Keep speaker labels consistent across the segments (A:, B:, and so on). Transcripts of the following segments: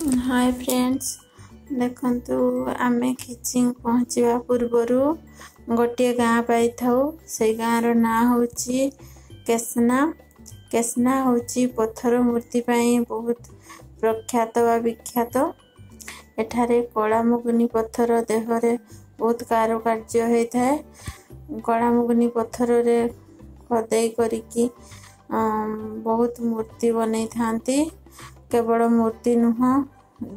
A: Hi friends, देखंतु आमे खिचिंग पहुँचवा पूर्वर गोटे गाँ पाई थाउ। से गाँर ना होची केसना। केसना होची पत्थर मूर्ति पाई बहुत प्रख्यात व विख्यात। एठारे कला मुगुनी पत्थर देहरे बहुत कारुकार्य होता है। कला मुगुनी पत्थर रे खदेई करिकी बहुत मूर्ति बनै थांती। केवल मूर्ति नुह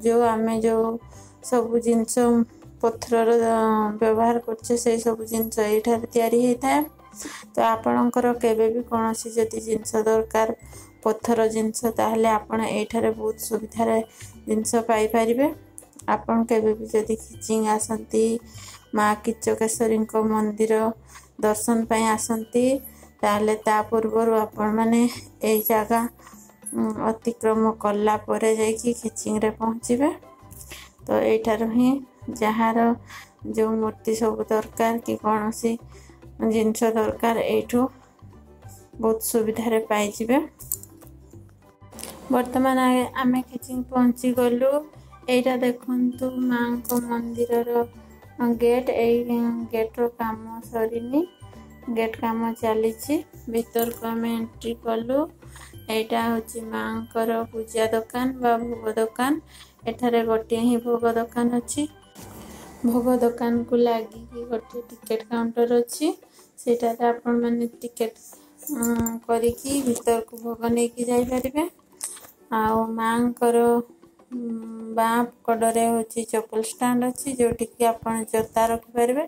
A: जो आमे जो सब जिनस पत्थर व्यवहार करछे से सब जिनस एठारे तैयारी होता है। तो आपणकर केबे भी कौन सी जदि जिनस दरकार पत्थर जिनस ताहले आपण एठारे बहुत सुविधा रे जिनस पाई परिबे। आपण केबे भी जदि खिचिंग आसंती माँ किचकेश्वरी मंदिर दर्शन पाई आसंती ताहले ता पूर्व आपण माने ए जगह अतिक्रम कला परे जाइकी खिचिंग रे पहुँचबे। तो एठार ही जहार जो मूर्ति सब दरकार कि कौन सी जिनस दरकार एठू बहुत सुविधा रे पाई जिबे। वर्तमान आमे खिचिंग पहुँची गलु। एटा देखंतु माँ को मंदिर रो गेट। ए गेट रो काम सरीनी, गेट काम चलीची। भीतर को आमे एंट्री कलु। एटा होची माँकर पूजा दुकान बा भोग दुकान। एठारे गोटे ही भोग दुकान अच्छी। भोग दुकान को लगी गोटे टिकेट काउंटर अच्छी। सेटारे आपण माने टिकेट करिकी भीतर को भोग नहीं की जाई परिबे। आउ माँकर बाँ कड़े होची चप्पल स्टैंड अच्छी जोटी कि आपण जता रखि परिबे।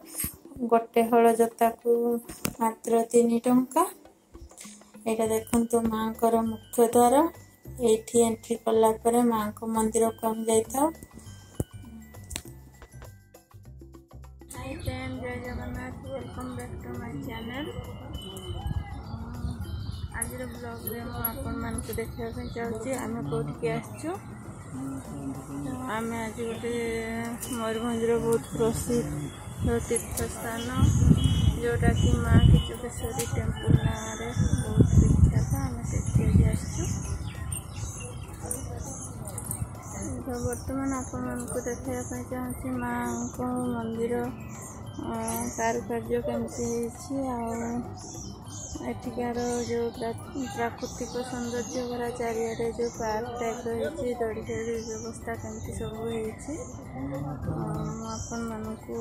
A: गोटे हल जता को मात्र 3 टंका। एटा देखंतु माँ कर मुख्य द्वार। एठी एंट्री कला परे माँ को मंदिर को हम जाइथाउ। Hi friend, Jai Jagannath, welcome back to my channel. आज ब्लॉग रे मु आपण मान को देखिया पे चाहूची आमे कोठी के आछू। आमे आज गोटे मयूरभंज रो बहुत प्रसिद्ध तीर्थ स्थान जोटा कि माँ किचकेश्वरी टेम्पल ना रे बहुत विख्यात। आमे सेठी आछू। तो वर्तमान आपण मान को देखिया पे चाहूची माँ को मंदिर कारुकार्य केमती होईची आ एठिकार जो प्राकृतिक सौंदर्य भरा चारियाडे जो पार्क टाइप रही दड़ी दड़ी व्यवस्था केमती सब होईची आपण मानकू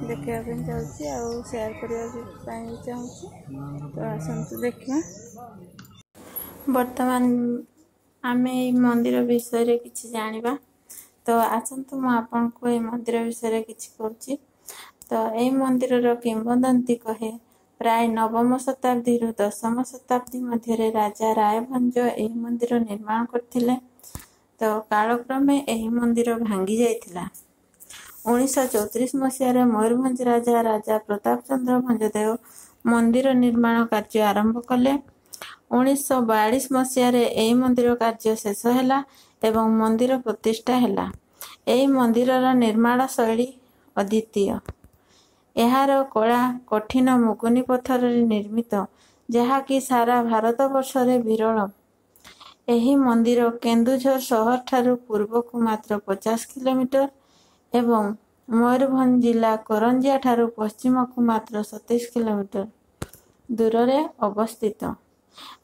A: देखिया पे चाहूची आ शेयर करबा पाई चाहूची। तो आसंतु देखिया। वर्तमान आमे मंदिर विषय रे किछि जानिबा। तो आसंतु मु आपन को ए मंदिर विषय रे किछि कहूची। तो ए मंदिर रो किंवदंती कहे प्राय 9वीं शताब्दी रु 10वीं शताब्दी मध्य राजा रायभंज एही मंदिर निर्माण करथिले। तो कालक्रमे एही मंदिर भांगी जाइथिला। 1934 मसीह मयूरभंज राजा प्रताप चंद्र भंजदेव मंदिर निर्माण कार्य आरंभ कले। 1942 मसीह एही मंदिर कार्य शेष हैला एवं मंदिर प्रतिष्ठा हैला। एही मंदिरर निर्माण शैली अद्वितीय। एहार कला कठिन मुगुनी पत्थर निर्मित, जहाँकि सारा भारत वर्ष रे विरल। एही मंदिर केन्दुझर शहर ठारू पूर्व को मात्र 50 किलोमीटर एवं मयूरभंज जिला करंजिया ठारू पश्चिम को मात्र 27 किलोमीटर दूर रे अवस्थित।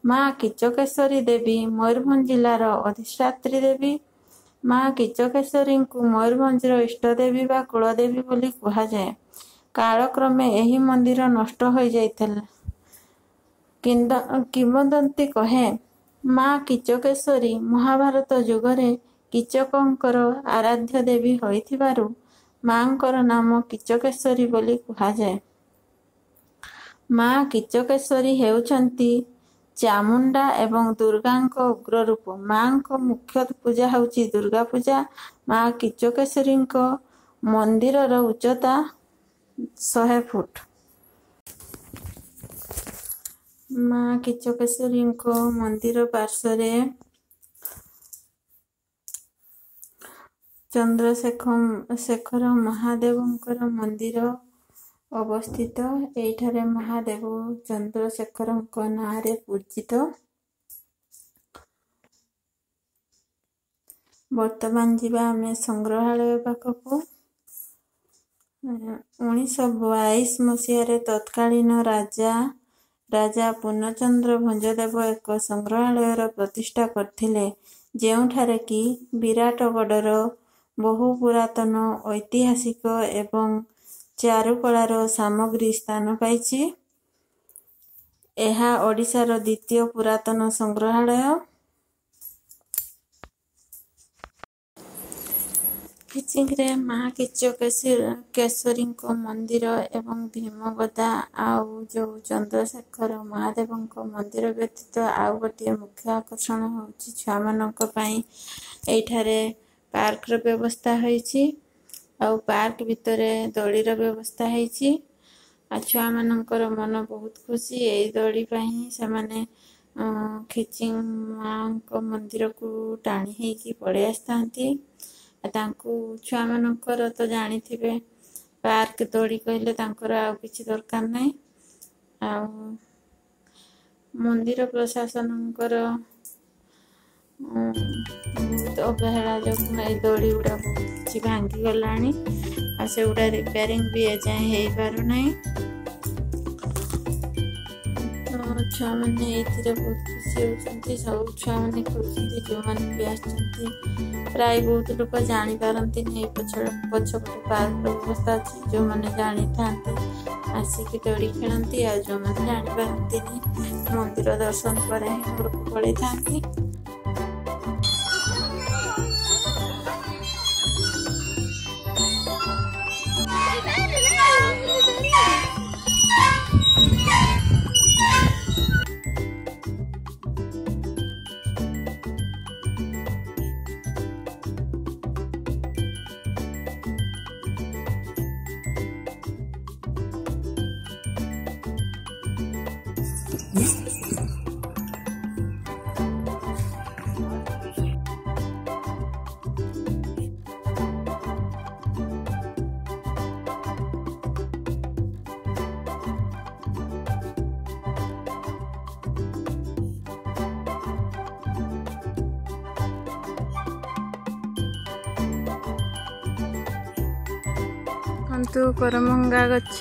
A: माँ किचकेश्वरी देवी मयूरभंज जिलार अधिष्ठात्री देवी। माँ किचकेश्वरी को मयूरभंज इष्ट देवी बा कुलदेवी बोली कहा जाए। कालक्रमे एही मंदिर नष्ट हो जाइथिला। किंवदंती कहे माँ किचकेश्वरी महाभारत युगरे किचकंकर आराध्य देवी होइथिबारु माँकर नाम किचकेश्वरी बोली कहा जाए। माँ किचकेश्वरी हेउछंती चामुंडा एवं दुर्गांक उग्र रूप। माँ को मुख्य पूजा होची दुर्गा पूजा। माँ किचकेश्वरी मंदिर रो उच्चता 100 फुट। माँ किचकेश्वरी मंदिर पार्श्वरे चंद्रशेखर महादेवंकर मंदिर अवस्थित। एठारे महादेव चंद्रशेखर नाम रे पूजित। बर्तमान जीवा आमे संग्रहालय पाखकु 1922 मसीह तत्कालीन राजा पूर्णचंद्र भंजदेव एक संग्रहालयर प्रतिष्ठा करथिले जेउठारे कि विराटगढ़र बहु पुरातन ऐतिहासिक एवं चारुकलार सामग्री स्थान पाइछि। एहा ओडिशार द्वितीय पुरातन संग्रहालय। किचिंगरे माँ किचकेश्वरी मंदिर एवं भीमगदा आउ जो चंद्रशेखर महादेव मंदिर व्यतीत आउ गोटे मुख्य आकर्षण होछि छुआ मानक पई एठारे पार्क रो व्यवस्था होइछि आउ पार्क भितरे दौड़ीर व्यवस्था होइछि आ छुआ मानकर मन बहुत खुशी ए दौड़ी पई से माने खिचिंग माँ मंदिर को टाणी हेकी पड़े आस्थांती तांकु छुआ मानकर तो जानी थिबे पार्क दौड़ी कहले तांकर आउ किछि दरकार नै आ मंदिर प्रशासनकर बहुत अवहेला जो दौड़ी गुड़ा बहुत किछि भांगी गलानी आ से गुड़ा रिपेयरिंग भी एजाए हे पारु नै छुआ मैंने ये बहुत खुशी होती सब छुआ मैंने खुशी जो मैंने भी आसती प्राय बहुत लोग जानी पारती नहीं पछपटे पार्क व्यवस्था अच्छी जो मैंने जानी था आसिक दौड़ी खेलती आ जो मैंने जानी पारती नहीं मंदिर दर्शन पर घर को पड़े था। करमंगा गच्छ